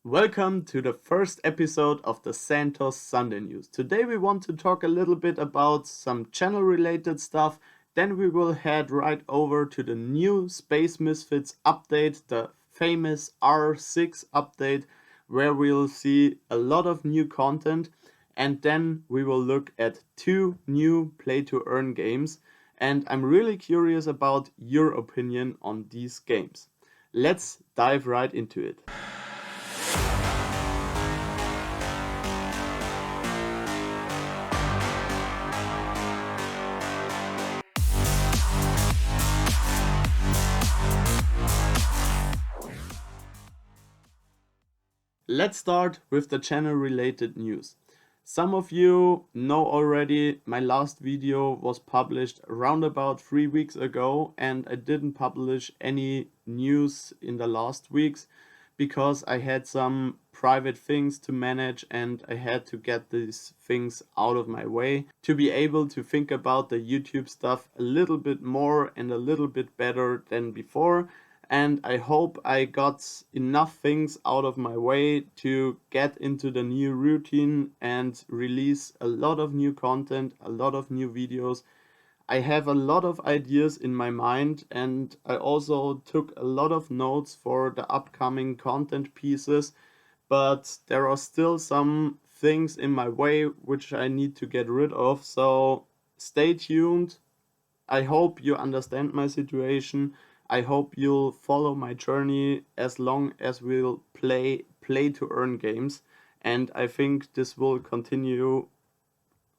Welcome to the first episode of the Santos Sunday News. Today we want to talk a little bit about some channel related stuff. Then we will head right over to the new Space Misfits update, the famous R6 update, where we'll see a lot of new content. And then we will look at two new play to earn games. And I'm really curious about your opinion on these games. Let's dive right into it. Let's start with the channel related news. Some of you know already my last video was published around about 3 weeks ago, and I didn't publish any news in the last weeks because I had some private things to manage and I had to get these things out of my way to be able to think about the YouTube stuff a little bit more and a little bit better than before. And I hope I got enough things out of my way to get into the new routine and release a lot of new content, a lot of new videos. I have a lot of ideas in my mind, and I also took a lot of notes for the upcoming content pieces, but there are still some things in my way which I need to get rid of. So stay tuned. I hope you understand my situation. I hope you'll follow my journey as long as we'll play to earn games. And I think this will continue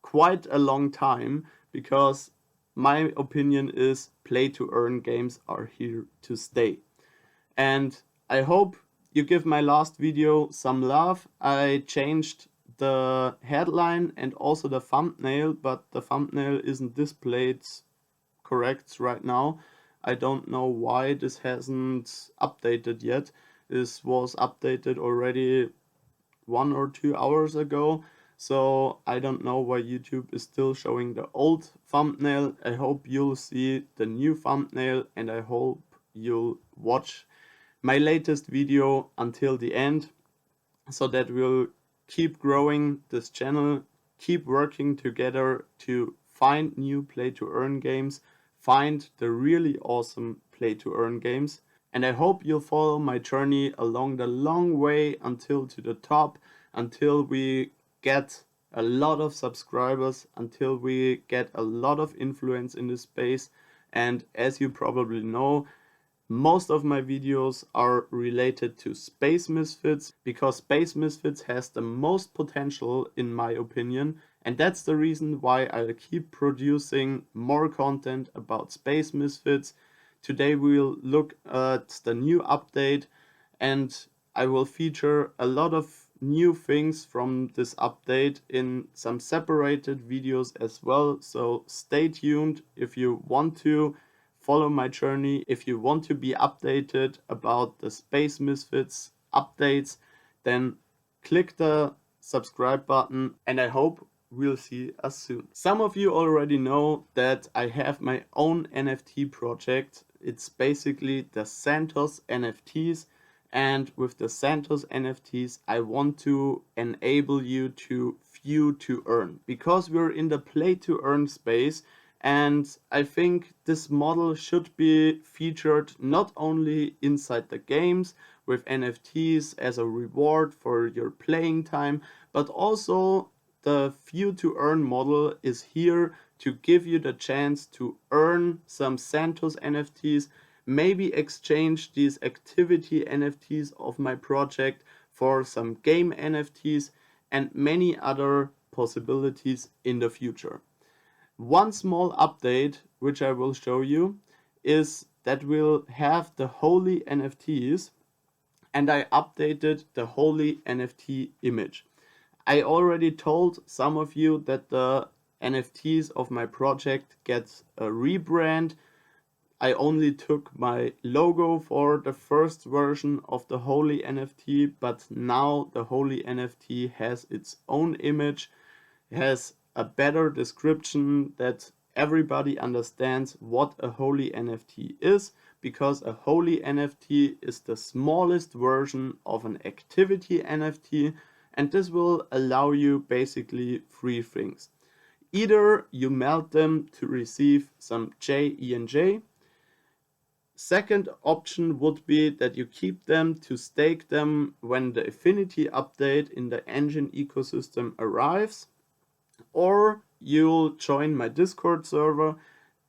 quite a long time because my opinion is play to earn games are here to stay. And I hope you give my last video some love. I changed the headline and also the thumbnail, but the thumbnail isn't displayed correct right now. I don't know why this hasn't updated yet. This was updated already 1 or 2 hours ago. So I don't know why YouTube is still showing the old thumbnail. I hope you'll see the new thumbnail and I hope you'll watch my latest video until the end so that we'll keep growing this channel, keep working together to find new play to earn games, find the really awesome play to earn games. And I hope you'll follow my journey along the long way until to the top, until we get a lot of subscribers, until we get a lot of influence in this space. And as you probably know, most of my videos are related to Space Misfits because Space Misfits has the most potential in my opinion, and that's the reason why I'll keep producing more content about Space Misfits. Today we'll look at the new update and I will feature a lot of new things from this update in some separated videos as well, so stay tuned if you want to follow my journey. If you want to be updated about the Space Misfits updates, then click the subscribe button and I hope we'll see us soon. Some of you already know that I have my own NFT project. It's basically the Santos NFTs, and with the Santos NFTs I want to enable you to view to earn because we're in the play to earn space. And I think this model should be featured not only inside the games with NFTs as a reward for your playing time, but also the view to earn model is here to give you the chance to earn some Santos NFTs, maybe exchange these activity NFTs of my project for some game NFTs and many other possibilities in the future. One small update which I will show you is that we'll have the holy NFTs, and I updated the holy NFT image. I already told some of you that the NFTs of my project get a rebrand. I only took my logo for the first version of the holy NFT, but now the holy NFT has its own image, has a better description that everybody understands what a holy NFT is, because a holy NFT is the smallest version of an activity NFT, and this will allow you basically three things. Either you melt them to receive some JENJ. Second option would be that you keep them to stake them when the Affinity update in the engine ecosystem arrives, or you'll join my Discord server.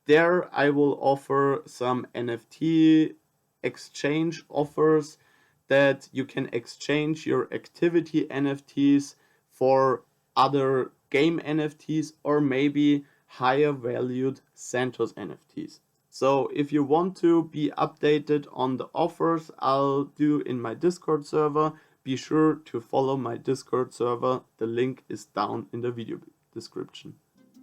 There I will offer some NFT exchange offers that you can exchange your activity NFTs for other game NFTs or maybe higher valued Santos NFTs. So if you want to be updated on the offers I'll do in my Discord server, be sure to follow my Discord server. The link is down in the video description.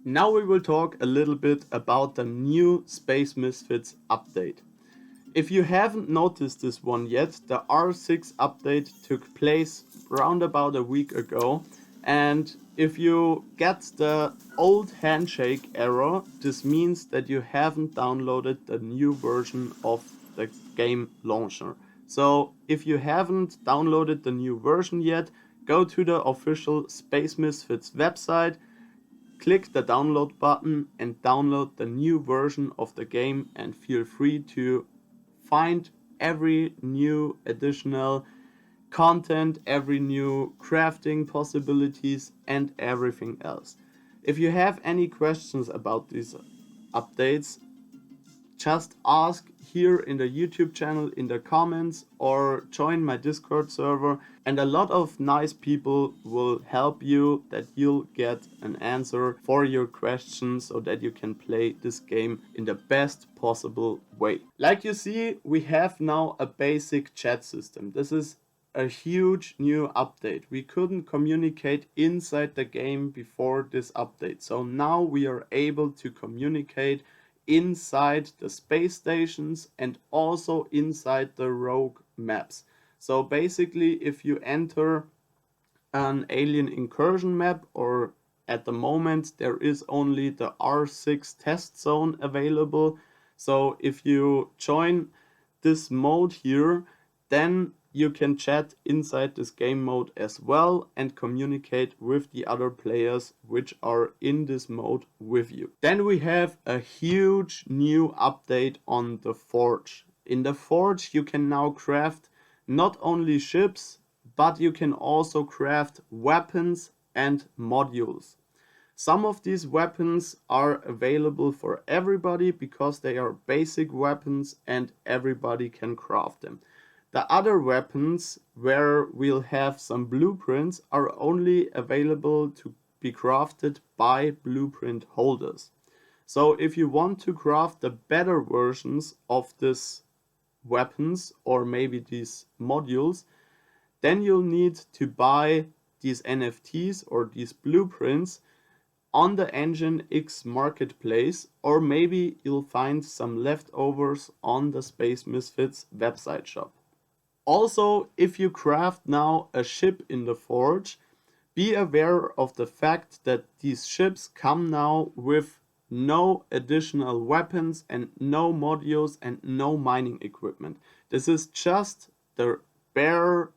Now we will talk a little bit about the new Space Misfits update. If you haven't noticed this one yet, the R6 update took place around about a week ago, and if you get the old handshake error, this means that you haven't downloaded the new version of the game launcher. So if you haven't downloaded the new version yet, go to the official Space Misfits website, click the download button and download the new version of the game, and feel free to find every new additional content, every new crafting possibilities and everything else. If you have any questions about these updates, just ask here in the YouTube channel in the comments or join my Discord server, and a lot of nice people will help you that you'll get an answer for your questions so that you can play this game in the best possible way. Like you see, we have now a basic chat system. This is a huge new update. We couldn't communicate inside the game before this update, so now we are able to communicate inside the space stations and also inside the rogue maps. So basically, if you enter an alien incursion map, or at the moment there is only the R6 test zone available, so if you join this mode here, then you can chat inside this game mode as well and communicate with the other players which are in this mode with you. Then we have a huge new update on the Forge. In the Forge you can now craft not only ships, but you can also craft weapons and modules. Some of these weapons are available for everybody because they are basic weapons and everybody can craft them. The other weapons, where we'll have some blueprints, are only available to be crafted by blueprint holders. So if you want to craft the better versions of these weapons or maybe these modules, then you'll need to buy these NFTs or these blueprints on the Engine X marketplace, or maybe you'll find some leftovers on the Space Misfits website shop. Also, if you craft now a ship in the Forge, be aware of the fact that these ships come now with no additional weapons and no modules and no mining equipment. This is just the bare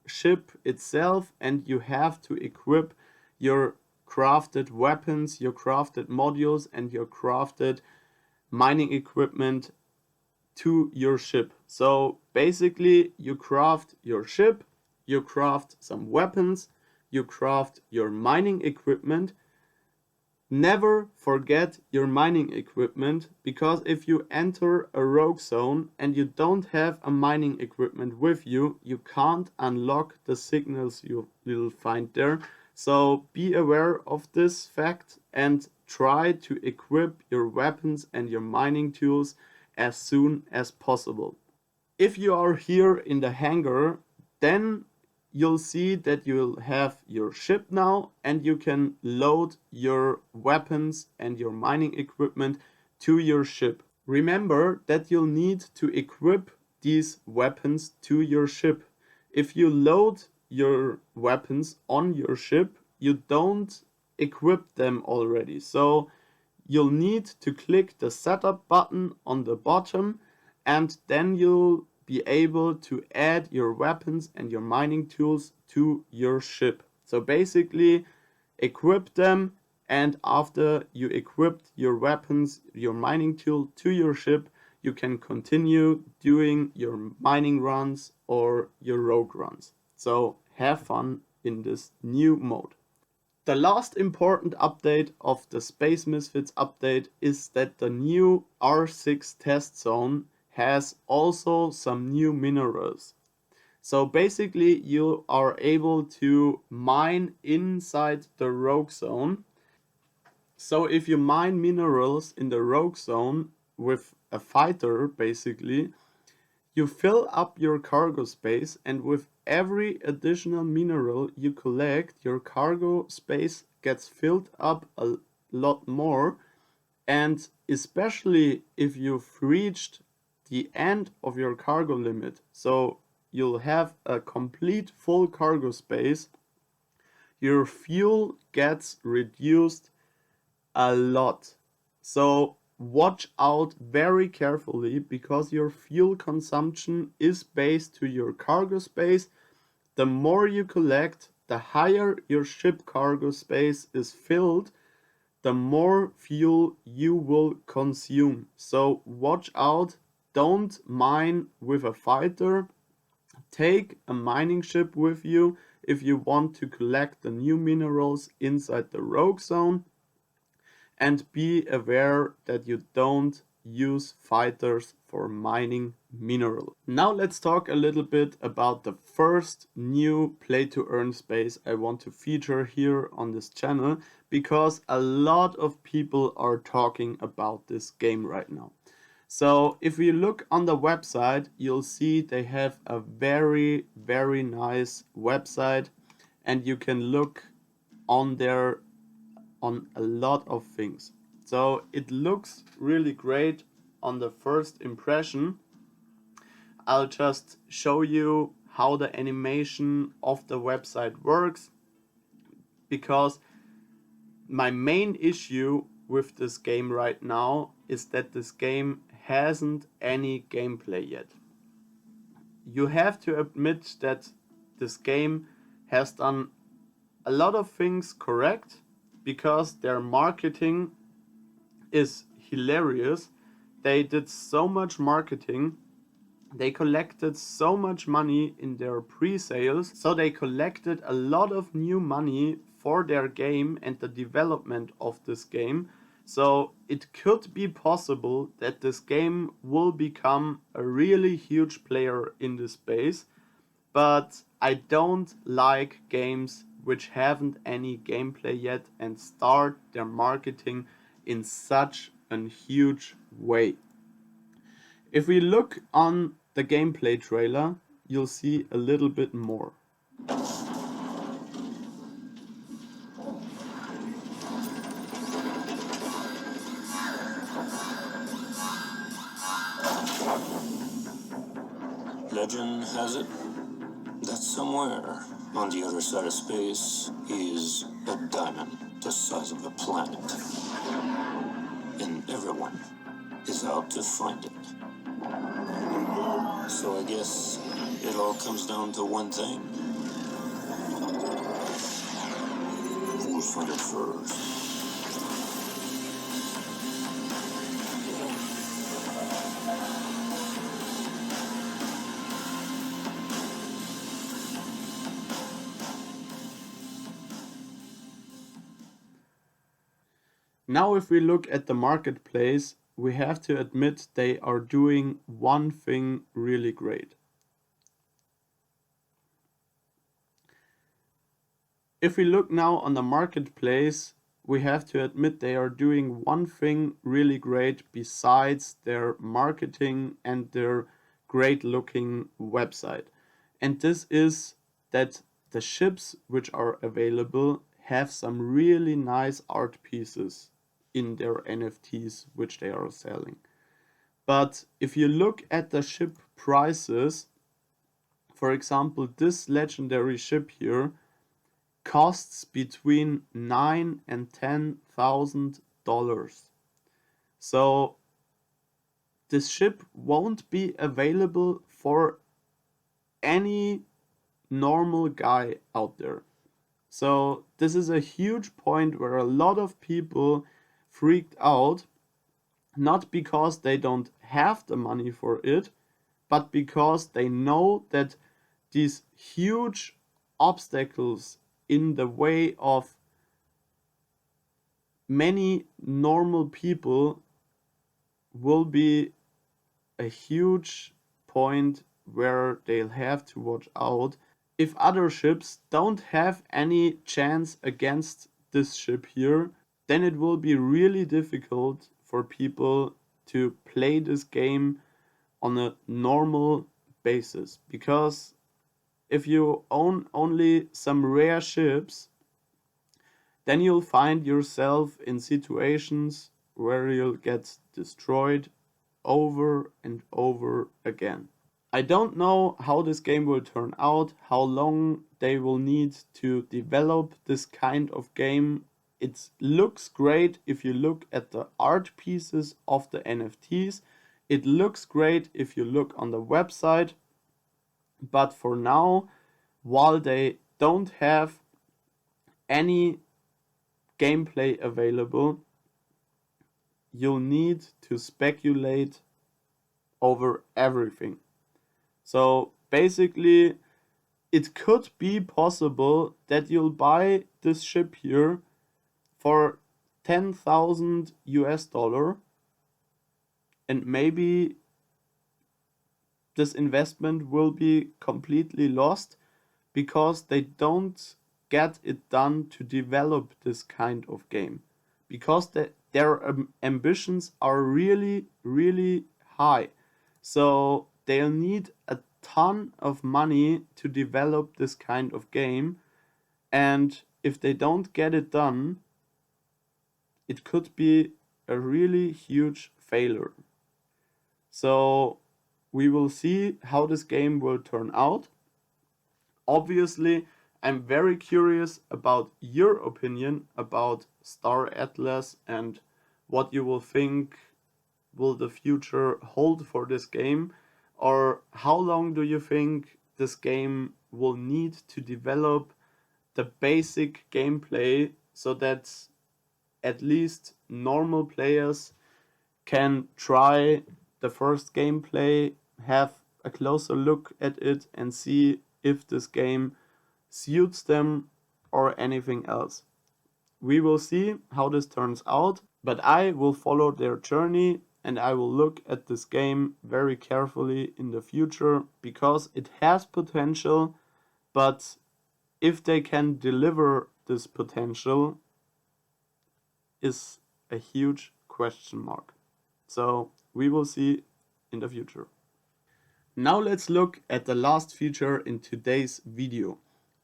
ship itself, and you have to equip your crafted weapons, your crafted modules and your crafted mining equipment to your ship. So basically you craft your ship, you craft some weapons, you craft your mining equipment. Never forget your mining equipment, because if you enter a rogue zone and you don't have a mining equipment with you, you can't unlock the signals you'll find there. So be aware of this fact and try to equip your weapons and your mining tools as soon as possible. If you are here in the hangar, then you'll see that you'll have your ship now, and you can load your weapons and your mining equipment to your ship. Remember that you'll need to equip these weapons to your ship. If you load your weapons on your ship, you don't equip them already. So you'll need to click the setup button on the bottom and then you'll be able to add your weapons and your mining tools to your ship. So basically equip them, and after you equipped your weapons, your mining tool to your ship, you can continue doing your mining runs or your rogue runs. So have fun in this new mode. The last important update of the Space Misfits update is that the new R6 test zone has also some new minerals. So basically you are able to mine inside the rogue zone. So if you mine minerals in the rogue zone with a fighter, basically, you fill up your cargo space, and with every additional mineral you collect, your cargo space gets filled up a lot more. And especially if you've reached the end of your cargo limit, so you'll have a complete full cargo space, your fuel gets reduced a lot. So watch out very carefully, because your fuel consumption is based to your cargo space. The more you collect, the higher your ship cargo space is filled, the more fuel you will consume. So watch out, don't mine with a fighter. Take a mining ship with you if you want to collect the new minerals inside the rogue zone. And be aware that you don't use fighters for mining minerals. Now let's talk a little bit about the first new play to earn space I want to feature here on this channel, because a lot of people are talking about this game right now. So if we look on the website, you'll see they have a very nice website, and you can look on there on a lot of things. So it looks really great on the first impression. I'll just show you how the animation of the website works, because my main issue with this game right now is that this game hasn't any gameplay yet. You have to admit that this game has done a lot of things correct, because their marketing is hilarious. They did so much marketing. They collected so much money in their pre-sales. So they collected a lot of new money for their game and the development of this game. So it could be possible that this game will become a really huge player in this space. But I don't like games which haven't any gameplay yet and start their marketing in such a huge way. If we look on the gameplay trailer, you'll see a little bit more. Legend has it that somewhere on the other side of space is a diamond the size of a planet. And everyone is out to find it. So I guess it all comes down to one thing. Who'll find it first? Now if we look at the marketplace, we have to admit they are doing one thing really great. If we look now on the marketplace, we have to admit they are doing one thing really great besides their marketing and their great looking website. And this is that the ships which are available have some really nice art pieces in their NFTs which they are selling. But if you look at the ship prices, for example, this legendary ship here costs between $9,000 and $10,000. So this ship won't be available for any normal guy out there. So this is a huge point where a lot of people freaked out, not because they don't have the money for it, but because they know that these huge obstacles in the way of many normal people will be a huge point where they'll have to watch out. If other ships don't have any chance against this ship here, then it will be really difficult for people to play this game on a normal basis. Because if you own only some rare ships, then you'll find yourself in situations where you'll get destroyed over and over again. I don't know how this game will turn out, how long they will need to develop this kind of game. It looks great if you look at the art pieces of the NFTs. It looks great if you look on the website. But for now, while they don't have any gameplay available, you'll need to speculate over everything. So basically, it could be possible that you'll buy this ship here for 10,000 US dollar, and maybe this investment will be completely lost because they don't get it done to develop this kind of game, because their ambitions are really, really high. So they'll need a ton of money to develop this kind of game, and if they don't get it done, it could be a really huge failure. So we will see how this game will turn out. Obviously, I'm very curious about your opinion about Star Atlas and what you will think will the future hold for this game, or how long do you think this game will need to develop the basic gameplay so that at least normal players can try the first gameplay, have a closer look at it, and see if this game suits them or anything else. We will see how this turns out, but I will follow their journey and I will look at this game very carefully in the future because it has potential, but if they can deliver this potential is a huge question mark. So we will see in the future. Now let's look at the last feature in today's video.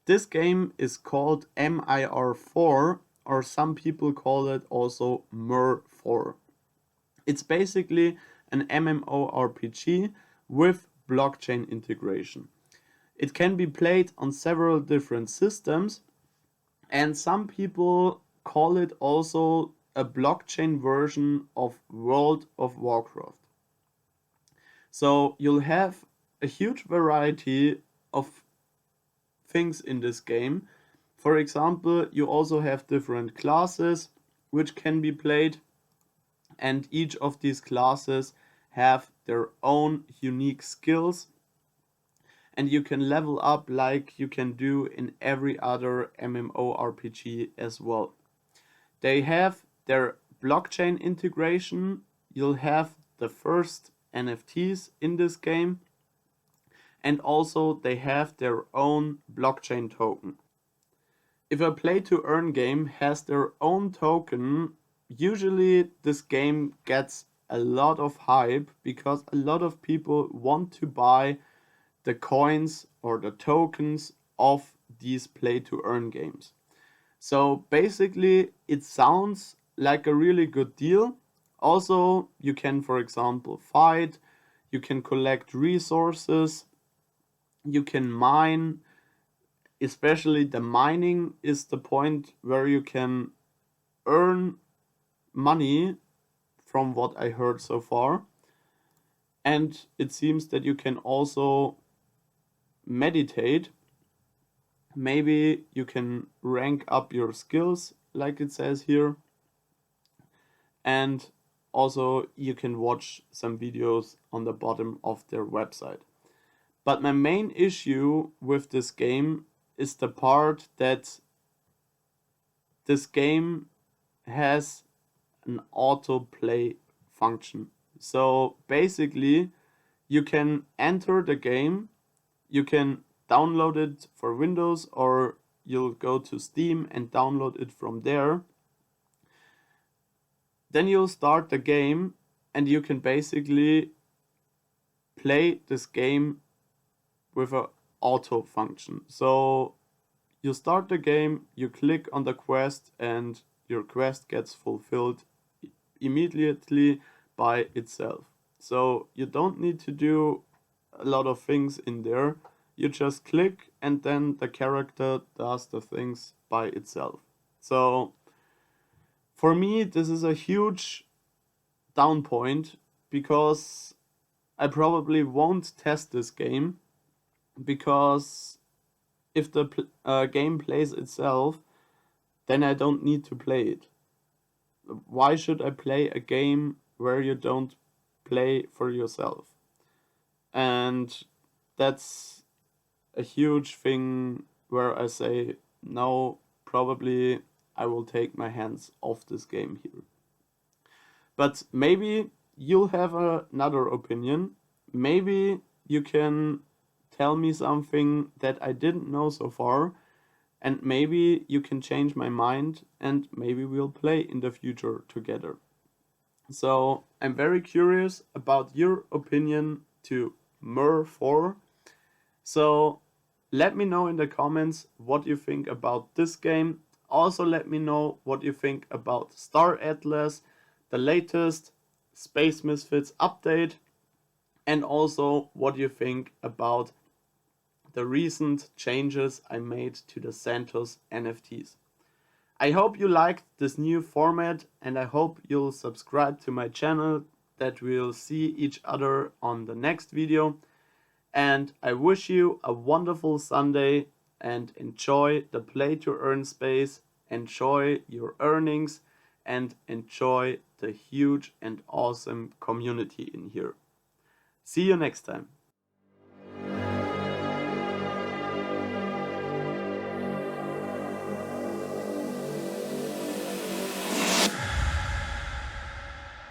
This game is called MIR4, or some people call it also MIR4. It's basically an MMORPG with blockchain integration. It can be played on several different systems, and some people call it also a blockchain version of World of Warcraft. So you'll have a huge variety of things in this game. For example, you also have different classes which can be played, and each of these classes have their own unique skills, and you can level up like you can do in every other MMORPG as well. They have their blockchain integration. You'll have the first NFTs in this game, and also they have their own blockchain token. If a play to earn game has their own token, usually this game gets a lot of hype because a lot of people want to buy the coins or the tokens of these play to earn games. So basically it sounds like a really good deal. Also, you can, for example, fight, you can collect resources, you can mine. Especially the mining is the point where you can earn money from what I heard so far. And it seems that you can also meditate. Maybe you can rank up your skills, like it says here. And also you can watch some videos on the bottom of their website. But my main issue with this game is the part that this game has an autoplay function. So basically, you can enter the game, you can download it for Windows, or you'll go to Steam and download it from there. Then you'll start the game, and you can basically play this game with a auto function. So you start the game, you click on the quest, and your quest gets fulfilled immediately by itself. So you don't need to do a lot of things in there. You just click and then the character does the things by itself. So for me, this is a huge down point because I probably won't test this game, because if the game plays itself, then I don't need to play it. Why should I play a game where you don't play for yourself? And that's a huge thing where I say, no, probably I will take my hands off this game here. But maybe you'll have another opinion. Maybe you can tell me something that I didn't know so far, and maybe you can change my mind, and maybe we'll play in the future together. So I'm very curious about your opinion to MIR4. So let me know in the comments what you think about this game. Also let me know what you think about Star Atlas, the latest Space Misfits update, and also what you think about the recent changes I made to the Santos NFTs. I hope you liked this new format, and I hope you'll subscribe to my channel, that we'll see each other on the next video. And I wish you a wonderful Sunday, and enjoy the play to earn space, enjoy your earnings, and enjoy the huge and awesome community in here. See you next time.